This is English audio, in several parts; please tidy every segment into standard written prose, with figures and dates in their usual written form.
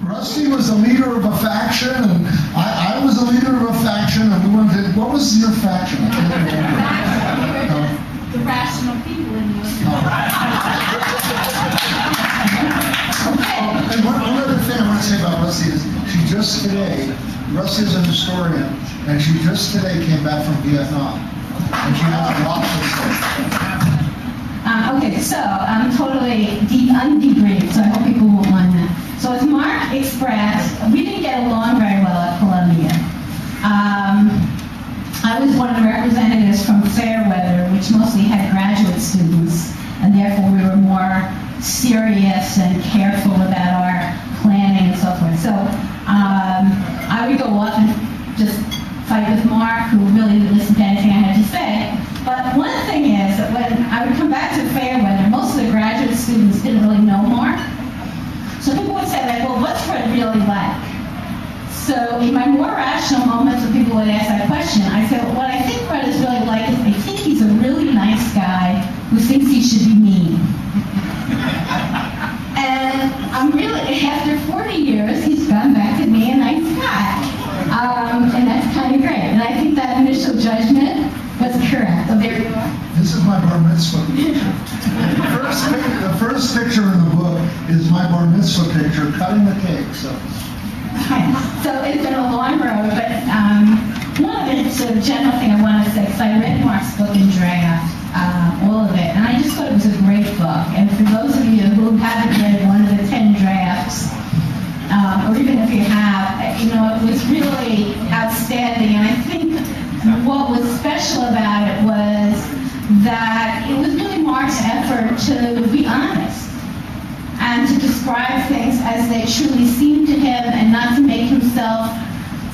Rusty was a leader of a faction, and I was a leader of a faction, and we wanted. What was your faction? I can't remember. The rational people in you. And one other thing I want to say about Rusty is she just today, Rusty is a historian, and she just today came back from Vietnam, and she has a lot to say. Okay, so I'm totally undebriefed, so I hope people won't mind that. So as Mark expressed, we didn't get along very well at Columbia. I was one of the representatives from Fairweather, which mostly had graduate students, and therefore we were more serious and careful about our planning and so forth. So I would go off and just fight with Mark, who really didn't listen to anything I had to say. But one thing is that when I would come back to Fairweather, most of the graduate students didn't really know Mark. So people would say, like, well, what's Fred really like? So in my more rational moments when people would ask that question, I said, well, what I think Fred is really like is I think he's a really nice guy who thinks he should be mean. And I'm really, after 40 years, he's gone back to being a nice guy. And that's kind of great. And I think that initial judgment was correct. So there you are. This is my bar mitzvah picture. The first picture in the book is my bar mitzvah picture, cutting the cake. So it's been a long road, but one of the sort of general thing I want to say, because I read Mark's book in draft, all of it, and I just thought it was a great book. And for those of you who haven't read one of the 10 drafts, or even if you have, it was really outstanding. And I think what was special about it was that it was really Mark's effort to be honest and to describe things as they truly seemed to him and not to make himself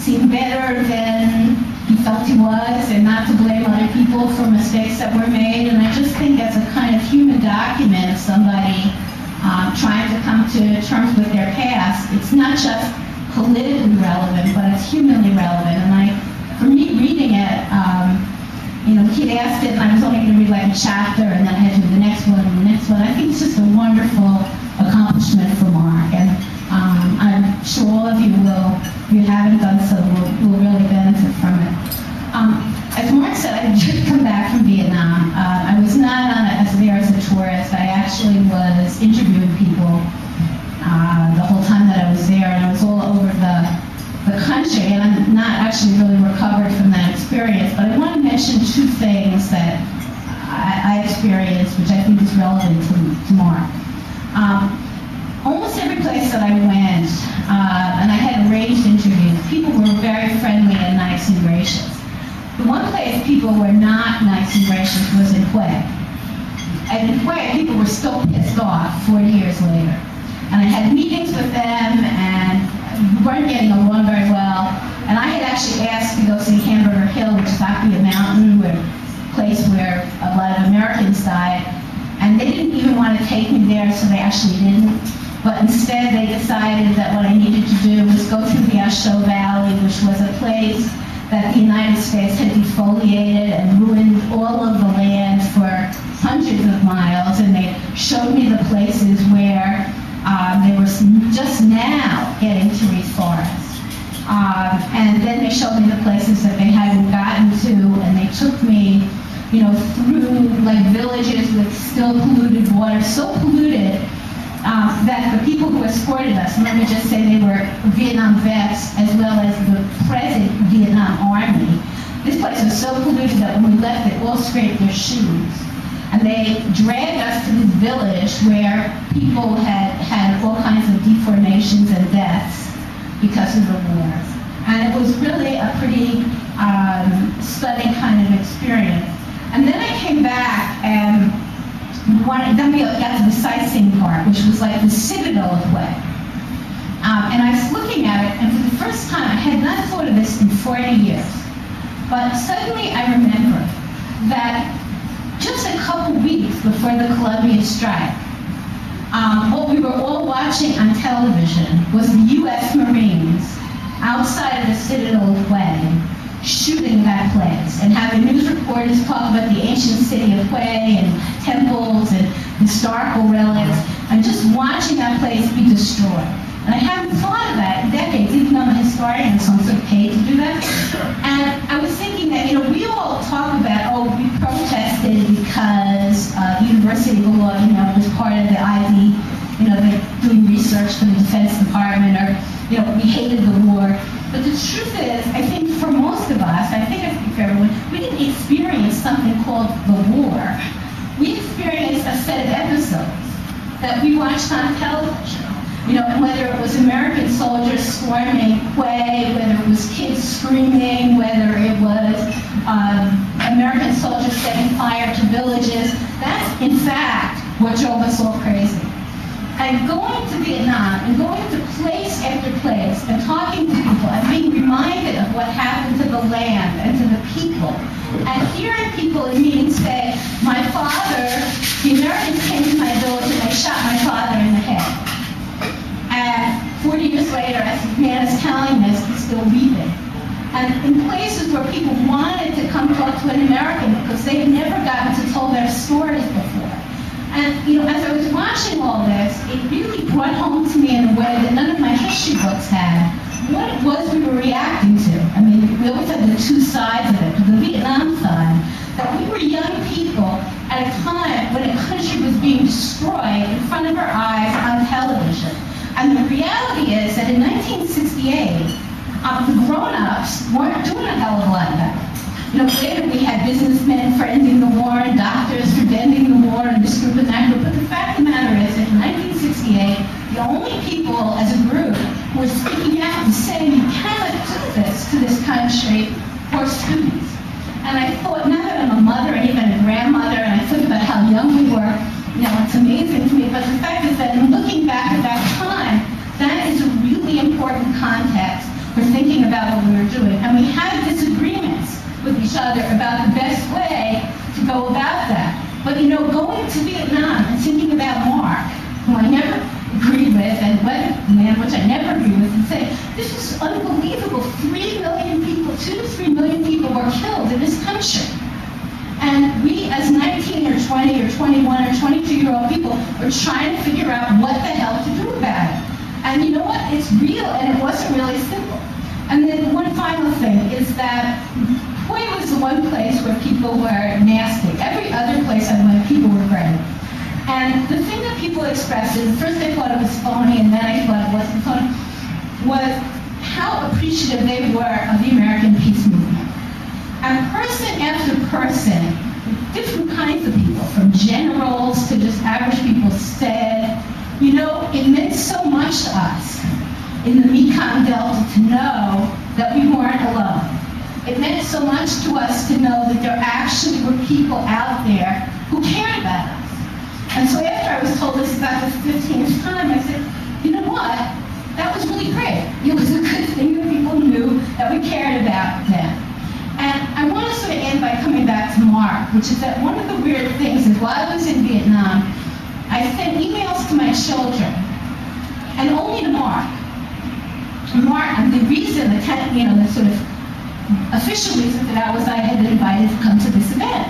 seem better than he felt he was and not to blame other people for mistakes that were made. And I just think as a kind of human document of somebody trying to come to terms with their past, it's not just politically relevant, but it's humanly relevant. And for me, reading it, he'd asked it, and I was only going to read like a chapter, and then I had to do the next one and the next one. I think it's just a wonderful accomplishment for Mark, and I'm sure all of you if you haven't done so, will really benefit from it. As Mark said, I just come back from Vietnam. I was not there as a tourist. I actually was interviewing people the whole time that I was there, and I was all over the country, and I'm not actually really recovered from that experience, but I want to mention two things that I experienced, which I think is relevant to Mark. Almost every place that I went, and I had arranged interviews, people were very friendly and nice and gracious. The one place people were not nice and gracious was in Hue. And in Hue, people were still pissed off 40 years later. And I had meetings with them, and we weren't getting along very well. And I had actually asked to go see Hamburger Hill, which is actually a mountain, a place where a lot of Americans died. And they didn't even want to take me there, so they actually didn't. But instead, they decided that what I needed to do was go through the Asho Valley, which was a place that the United States had defoliated and ruined all of the land for hundreds of miles. And they showed me the places where they were just now getting to reforest. And then they showed me the places that they hadn't gotten to, and they took me, through like villages with still polluted water, so polluted that the people who escorted us, and let me just say they were Vietnam vets as well as the present Vietnam Army. This place was so polluted that when we left, they all scraped their shoes. And they dragged us to this village where people had all kinds of deformations and deaths because of the war. And it was really a pretty stunning kind of experience. And then I came back and then we got to the sightseeing part, which was like the citadel of Hue. And I was looking at it, and for the first time, I had not thought of this in 40 years. But suddenly I remembered that just a couple weeks before the Columbia strike, what we were all watching on television was the U.S. Marines outside of the citadel of Hue shooting that place, and having news reporters talk about the ancient city of Hue and temples and historical relics, and just watching that place be destroyed. And I haven't thought of that in decades, even though I'm a historian, so I'm sort of paid to do that. And I was thinking that, we all talk about, we protested because the University of Law, was part of the ID, they're doing research for the Defense Department, or, we hated the war. But the truth is, I think for most of us, I think I speak for everyone, we didn't experience something called the war. We experienced a set of episodes that we watched on television. And whether it was American soldiers storming Quay, whether it was kids screaming, whether it was American soldiers setting fire to villages, that's in fact what drove us all crazy. And going to Vietnam and going to place after place and talking to people and being reminded of what happened to the land and to the people, and hearing people in meetings say, my father, the Americans came to my village and they shot my father in the head. And 40 years later, as the man is telling this, he's still weeping. And in places where people wanted to come talk to an American because they had never gotten to tell their stories before. And, as I was watching all this, it really brought home to me in a way that none of my history books had, what it was we were reacting to. I mean, we always had the two sides of it, the Vietnam side, that we were young people at a time when a country was being destroyed in front of our eyes on television. And the reality is that in 1968, the grown-ups weren't doing a hell of a lot better. Later we had businessmen for ending the war and doctors for ending the war and this group and that group. But the fact of the matter is that in 1968, the only people as a group who were speaking out and saying, you cannot do this to this country, were students. And I thought, now that I'm a mother and even a grandmother, and I think about how young we were, it's amazing to me, but the fact is that in looking back at that time, that is a really important context for thinking about what we were doing. And we had disagreements with each other about the best way to go about that. But going to Vietnam and thinking about Mark, who I never agreed with, and man, which I never agreed with, and saying, this is unbelievable. 3 million people, 2 to 3 million people were killed in this country. And we, as 19 or 20 or 21 or 22-year-old people, are trying to figure out what the hell to do about it. And you know what? It's real, and it wasn't really simple. And then one final thing is that Hue was the one place where people were nasty. Every other place I went, people were great. And the thing that people expressed is, first they thought it was phony, and then I thought it wasn't phony, was how appreciative they were of the American peace movement. And person after person, different kinds of people, from generals to just average people, said, it meant so much to us in the Mekong Delta to know that we weren't alone. It meant so much to us to know that there actually were people out there who cared about us. And so after I was told this about the 15th time, I said, you know what? That was really great. It was a good thing that people knew that we cared about them. And I want to sort of end by coming back to Mark, which is that one of the weird things is while I was in Vietnam, I sent emails to my children, and only to Mark. Mark, and the reason, the sort of official reason that I had been invited to come to this event.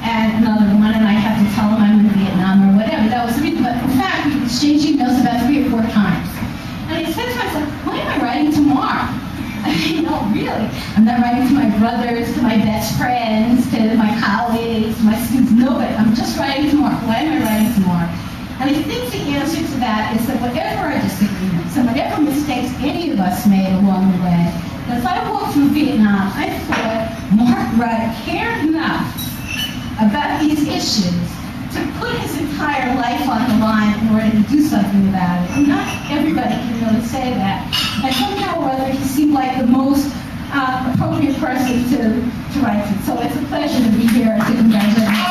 And another one, and I had to tell him I'm in Vietnam or whatever. That was the reason. But in fact, we exchanged emails about 3 or 4 times. And I said to myself, why am I writing to Mark? Really. I'm not writing to my brothers, to my best friends, to my colleagues, to my students, nobody. I'm just writing to Mark. Why am I writing to Mark? And I think the answer to that is that whatever our disagreements and whatever mistakes any of us made along the way, as I walked through Vietnam, I thought Mark Wright cared enough about these issues to put his entire life on the line in order to do something about it. And not everybody can really say that. And somehow or other, he seemed like the most appropriate person to write to. So it's a pleasure to be here and to congratulate him.